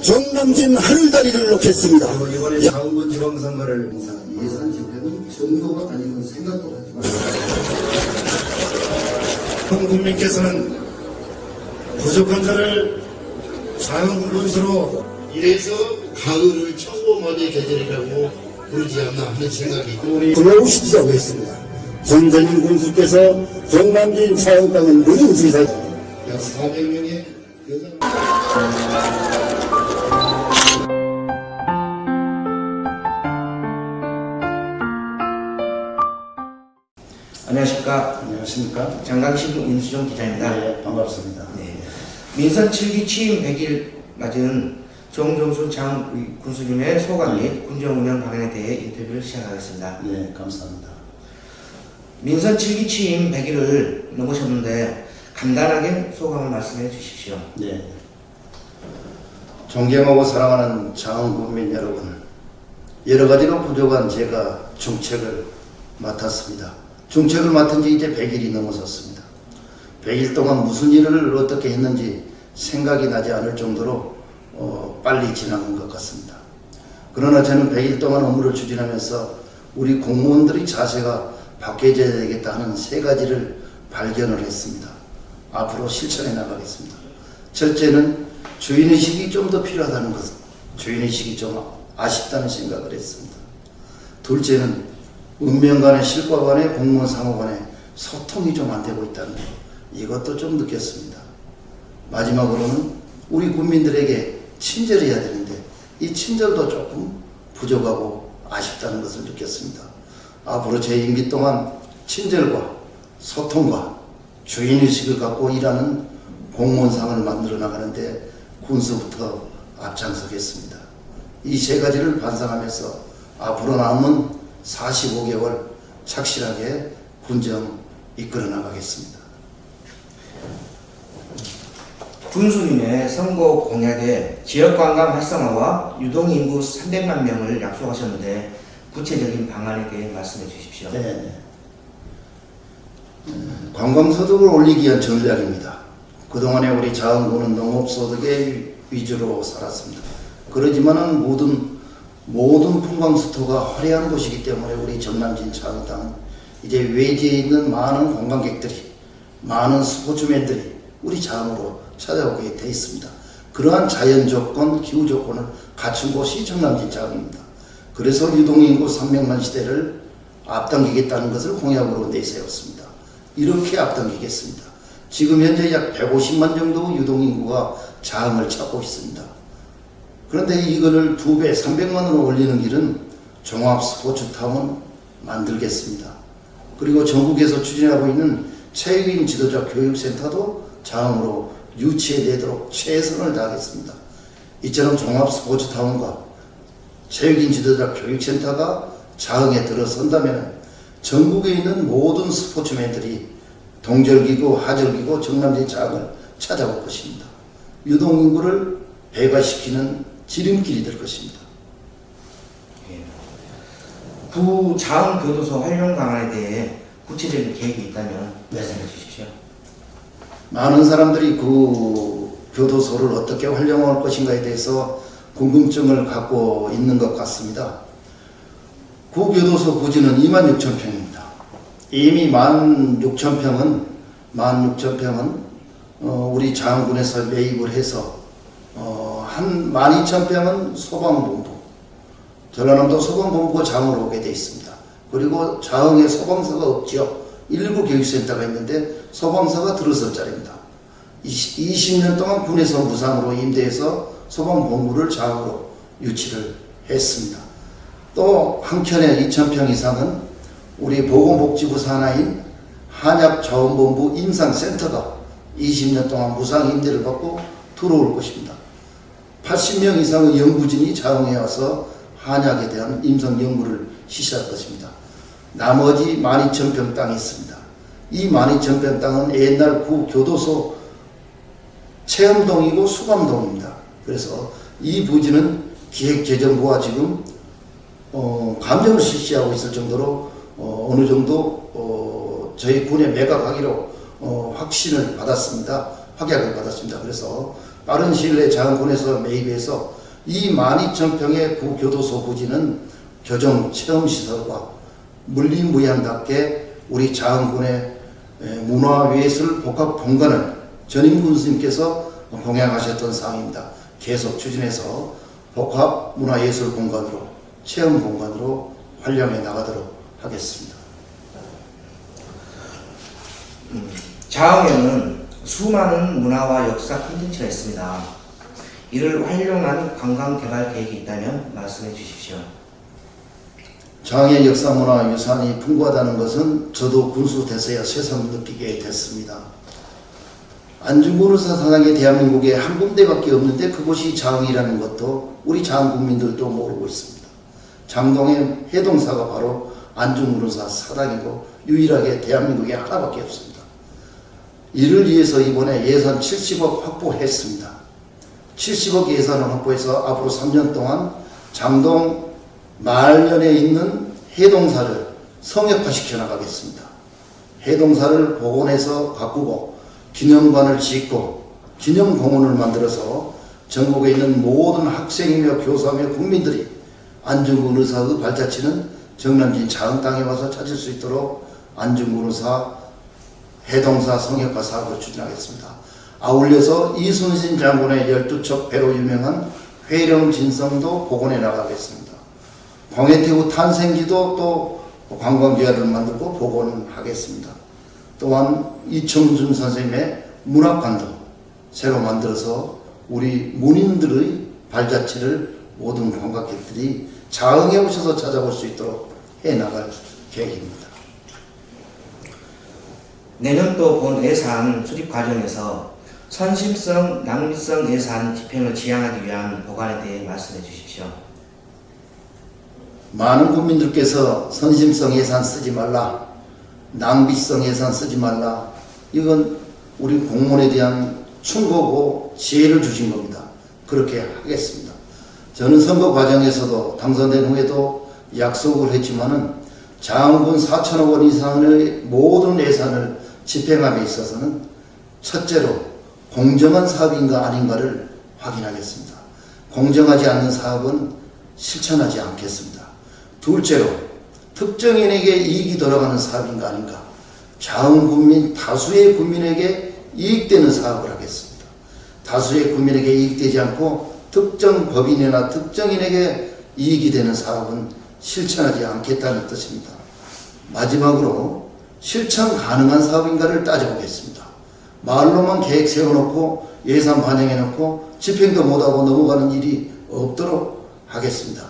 정남진 하늘다리를 놓겠습니다. 이번에 자원군 지방선거를 예산 집행은 정도가 아니면 생각도 하지 마십시오. 국민께서는 부족한 자를 자원군수로 이래서 가을을 청고모의 계절이라고 부르지 않나 하는 생각이 불러오시자고 했습니다. 전전인 군수께서 정남진 자원당은 모든 세상 약 400명의 여자 안녕하십니까. 안녕하십니까? 장강신문 임수정 기자입니다. 네, 반갑습니다. 네. 민선 7기 취임 100일 맞은 정종순 장 군수님의 소감 및 군정 운영 방향에 대해 인터뷰를 시작하겠습니다. 네, 감사합니다. 민선 7기 취임 100일을 넘으셨는데 간단하게 소감을 말씀해 주십시오. 네. 존경하고 사랑하는 자원국민 여러분, 여러 가지로 부족한 제가 중책을 맡았습니다. 중책을 맡은 지 이제 100일이 넘어섰습니다. 100일 동안 무슨 일을 어떻게 했는지 생각이 나지 않을 정도로 빨리 지나간 것 같습니다. 그러나 저는 100일 동안 업무를 추진하면서 우리 공무원들의 자세가 바뀌어져야 되겠다 하는 세 가지를 발견을 했습니다. 앞으로 실천해 나가겠습니다. 첫째는 주인의식이 좀 더 필요하다는 것, 주인의식이 좀 아쉽다는 생각을 했습니다. 둘째는 운명 간의 실과 간의 공무원 상호 간의 소통이 좀 안 되고 있다는 것, 이것도 좀 느꼈습니다. 마지막으로는 우리 국민들에게 친절해야 되는데 이 친절도 조금 부족하고 아쉽다는 것을 느꼈습니다. 앞으로 제 임기 동안 친절과 소통과 주인의식을 갖고 일하는 공무원상을 만들어 나가는데 군수부터 앞장서겠습니다. 이 세 가지를 반성하면서 앞으로 남은 45개월 착실하게 군정 이끌어 나가겠습니다. 군수님의 선거 공약에 지역관광 활성화와 유동인구 300만 명을 약속하셨는데 구체적인 방안에 대해 말씀해 주십시오. 네. 관광소득을 올리기 위한 전략입니다. 그동안에 우리 자원군은 농업소득의 위주로 살았습니다. 그러지만은 모든 풍광수토가 화려한 곳이기 때문에 우리 정남진 자원당은 이제 외지에 있는 많은 관광객들이, 많은 스포츠맨들이 우리 자원으로 찾아오게 돼 있습니다. 그러한 자연 조건, 기후 조건을 갖춘 곳이 정남진 자원입니다. 그래서 유동인구 300만 시대를 앞당기겠다는 것을 공약으로 내세웠습니다. 이렇게 앞당기겠습니다. 지금 현재 약 150만 정도 유동인구가 자흥을 찾고 있습니다. 그런데 이거를 2배, 300만으로 올리는 길은 종합 스포츠타운 만들겠습니다. 그리고 전국에서 추진하고 있는 체육인 지도자 교육센터도 자흥으로 유치해 내도록 최선을 다하겠습니다. 이처럼 종합 스포츠타운과 체육인 지도자 교육센터가 자흥에 들어선다면 전국에 있는 모든 스포츠맨들이 동절기구, 하절기구, 정남진 자흥을 찾아올 것입니다. 유동인구를 배가시키는 지름길이 될 것입니다. 구자흥교도소 활용 방안에 대해 구체적인 계획이 있다면 말씀해 주십시오. 많은 사람들이 그 교도소를 어떻게 활용할 것인가에 대해서 궁금증을 갖고 있는 것 같습니다. 구교도소 부지는 26,000평입니다. 이미 16,000평은 우리 자흥군에서 매입을 해서 한 12,000평은 소방본부, 전라남도 소방본부가 자흥으로 오게 되어 있습니다. 그리고 자흥에 소방서가 없지요. 일부 교육센터가 있는데 소방서가 들어설 자리입니다. 20년 동안 군에서 무상으로 임대해서 소방본부를 자흥으로 유치를 했습니다. 또 한켠에 2,000평 이상은 우리 보건복지부 산하인 한약자원본부 임상센터가 20년 동안 무상 임대를 받고 들어올 것입니다. 80명 이상의 연구진이 자흥에 와서 한약에 대한 임상 연구를 시작할 것입니다. 나머지 12,000평 땅이 있습니다. 이 12,000평 땅은 옛날 구교도소 체험동이고 수감동입니다. 그래서 이 부지는 기획재정부가 지금 감정을 실시하고 있을 정도로 어느 정도 저희 군에 매각하기로 확약을 받았습니다. 그래서 빠른 시일 내에 자원군에서 매입해서 이 12,000평의 구교도소 부지는 교정 체험시설과 물리무양답게 우리 자원군의 문화예술 복합 공간을 전임 군수님께서 공약하셨던 사항입니다. 계속 추진해서 복합 문화예술 공간으로 체험 공간으로 활용해 나가도록 하겠습니다. 자흥에는 수많은 문화와 역사 콘텐츠가 있습니다. 이를 활용한 관광 개발 계획이 있다면 말씀해 주십시오. 자흥의 역사 문화 유산이 풍부하다는 것은 저도 군수 돼서야 새삼 느끼게 됐습니다. 안중근 의사 사당이 대한민국에 한 군데밖에 없는데 그곳이 자흥이라는 것도 우리 자흥 국민들도 모르고 있습니다. 장동의 해동사가 바로 안중근 의사 사당이고 유일하게 대한민국에 하나밖에 없습니다. 이를 위해서 이번에 예산 70억 확보했습니다. 70억 예산을 확보해서 앞으로 3년 동안 장동 말년에 있는 해동사를 성역화시켜 나가겠습니다. 해동사를 복원해서 가꾸고 기념관을 짓고 기념공원을 만들어서 전국에 있는 모든 학생이며 교사며 국민들이 안중근 의사의 발자취는 정남진 자흥 땅에 와서 찾을 수 있도록 안중근 의사 해동사 성역화 사업을 추진하겠습니다. 아울러서 이순신 장군의 12척 배로 유명한 회령진성도 복원해 나가겠습니다. 광해태우 탄생지도 또 관광지화를 만들고 복원하겠습니다. 또한 이청준 선생님의 문학관도 새로 만들어서 우리 문인들의 발자취를 모든 관광객들이 자흥에 오셔서 찾아볼 수 있도록 해나갈 계획입니다. 내년도 본 예산 수립 과정에서 선심성, 낭비성 예산 집행을 지향하기 위한 보관에 대해 말씀해 주십시오. 많은 국민들께서 선심성 예산 쓰지 말라, 낭비성 예산 쓰지 말라, 이건 우리 공무원에 대한 충고고 지혜를 주신 겁니다. 그렇게 하겠습니다. 저는 선거 과정에서도 당선된 후에도 약속을 했지만은 자원군 4천억 원 이상의 모든 예산을 집행함에 있어서는 첫째로 공정한 사업인가 아닌가를 확인하겠습니다. 공정하지 않는 사업은 실천하지 않겠습니다. 둘째로 특정인에게 이익이 돌아가는 사업인가 아닌가, 자흥 국민 다수의 국민에게 이익되는 사업을 하겠습니다. 다수의 국민에게 이익되지 않고 특정 법인이나 특정인에게 이익이 되는 사업은 실천하지 않겠다는 뜻입니다. 마지막으로 실천 가능한 사업인가를 따져보겠습니다. 말로만 계획 세워놓고 예산 반영해놓고 집행도 못하고 넘어가는 일이 없도록 하겠습니다.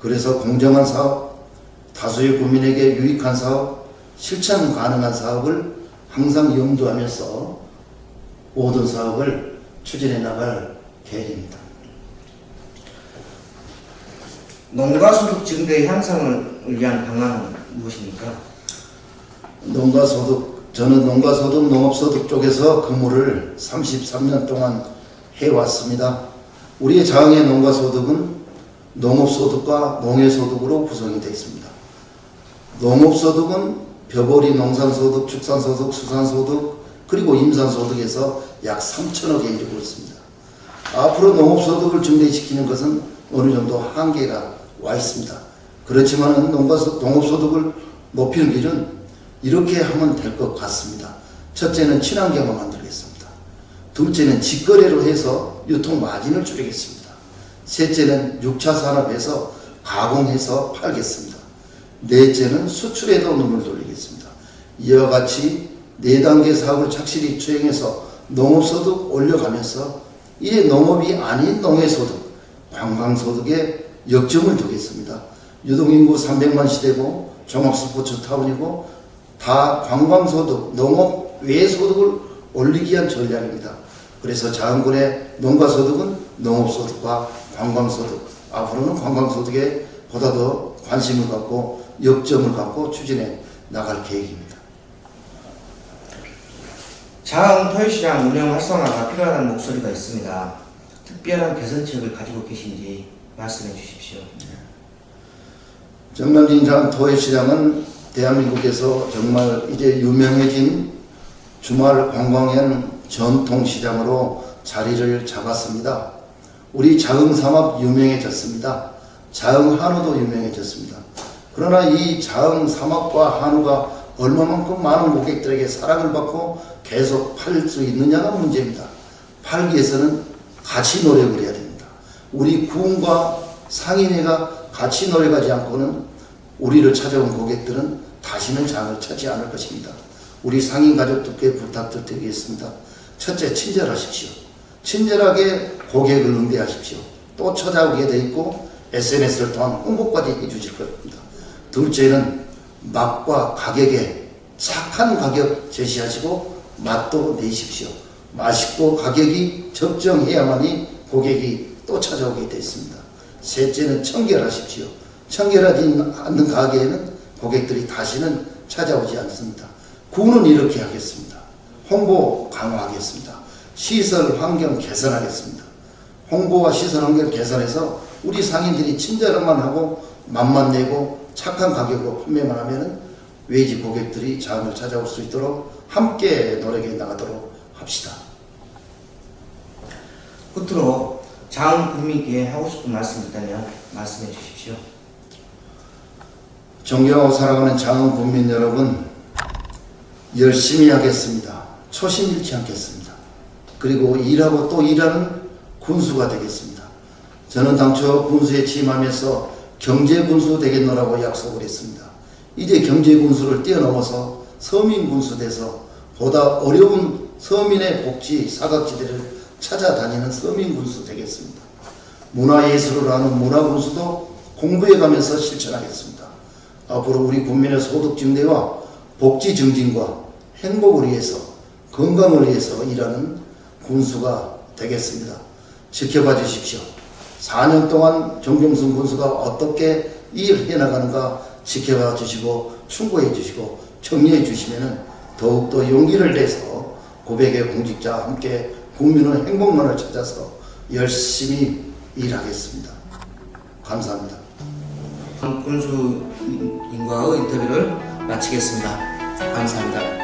그래서 공정한 사업, 다수의 국민에게 유익한 사업, 실천 가능한 사업을 항상 염두하면서 모든 사업을 추진해 나갈 계획입니다. 농가소득 증대 향상을 위한 방안은 무엇입니까? 저는 농가소득, 농업소득 쪽에서 근무를 33년 동안 해왔습니다. 우리의 자흥의 농가소득은 농업소득과 농해소득으로 구성이 되어 있습니다. 농업소득은 벼벌이 농산소득, 축산소득, 수산소득, 그리고 임산소득에서 약 3천억에 이르고 있습니다. 앞으로 농업소득을 증대시키는 것은 어느 정도 한계가 와 있습니다. 그렇지만 농업소득을 높이는 길은 이렇게 하면 될 것 같습니다. 첫째는 친환경을 만들겠습니다. 둘째는 직거래로 해서 유통 마진을 줄이겠습니다. 셋째는 6차 산업에서 가공해서 팔겠습니다. 넷째는 수출에도 눈을 돌리겠습니다. 이와 같이 4단계 사업을 착실히 추행해서 농업소득 올려가면서 이에 농업이 아닌 농해소득, 관광소득에 역점을 두겠습니다. 유동인구 300만 시대고 종합스포츠 타운이고 다 관광소득, 농업 외소득을 올리기 위한 전략입니다. 그래서 자흥군의 농가소득은 농업소득과 관광소득, 앞으로는 관광소득에 보다 더 관심을 갖고 역점을 갖고 추진해 나갈 계획입니다. 자흥 토요시장 운영 활성화가 필요하다는 목소리가 있습니다. 특별한 개선책을 가지고 계신지 말씀해 주십시오. 정남진 자흥 토요시장은 대한민국에서 정말 이제 유명해진 주말 관광형 전통시장으로 자리를 잡았습니다. 우리 자흥삼합 유명해졌습니다. 자흥한우도 유명해졌습니다. 그러나 이 자흥삼합과 한우가 얼마만큼 많은 고객들에게 사랑을 받고 계속 팔 수 있느냐가 문제입니다. 팔기 위해서는 같이 노력을 해야 됩니다. 우리 구운과 상인회가 같이 노력하지 않고는 우리를 찾아온 고객들은 다시는 장을 찾지 않을 것입니다. 우리 상인 가족들께 부탁드리겠습니다. 첫째, 친절하십시오. 친절하게 고객을 응대하십시오. 또 찾아오게 돼 있고 SNS를 통한 홍보까지 해주실 겁니다. 둘째는 맛과 가격에 착한 가격 제시하시고 맛도 내십시오. 맛있고 가격이 적정해야만이 고객이 또 찾아오게 되어 있습니다. 셋째는 청결하십시오. 청결하지 않는 가게에는 고객들이 다시는 찾아오지 않습니다. 구는 이렇게 하겠습니다. 홍보 강화하겠습니다. 시설 환경 개선하겠습니다. 홍보와 시설 환경 개선해서 우리 상인들이 친절함만 하고 맛만 내고 착한 가격으로 판매만 하면은 외지 고객들이 장을 찾아올 수 있도록 함께 노력해 나가도록 합시다. 끝으로 장 국민께 하고 싶은 말씀 있다면 말씀해 주십시오. 존경하고 사랑하는 장흥 국민 여러분, 열심히 하겠습니다. 초심 잃지 않겠습니다. 그리고 일하고 또 일하는 군수가 되겠습니다. 저는 당초 군수에 취임하면서 경제군수 되겠노라고 약속을 했습니다. 이제 경제군수를 뛰어넘어서 서민군수 돼서 보다 어려운 서민의 복지 사각지대를 찾아다니는 서민군수 되겠습니다. 문화예술을 하는 문화군수도 공부해가면서 실천하겠습니다. 앞으로 우리 국민의 소득 증대와 복지 증진과 행복을 위해서 건강을 위해서 일하는 군수가 되겠습니다. 지켜봐 주십시오. 4년 동안 정경순 군수가 어떻게 일해 나가는가 지켜봐 주시고 충고해 주시고 격려해 주시면 더욱더 용기를 내서 고백의 공직자와 함께 국민의 행복만을 찾아서 열심히 일하겠습니다. 감사합니다. 군수님과의 인터뷰를 마치겠습니다. 감사합니다.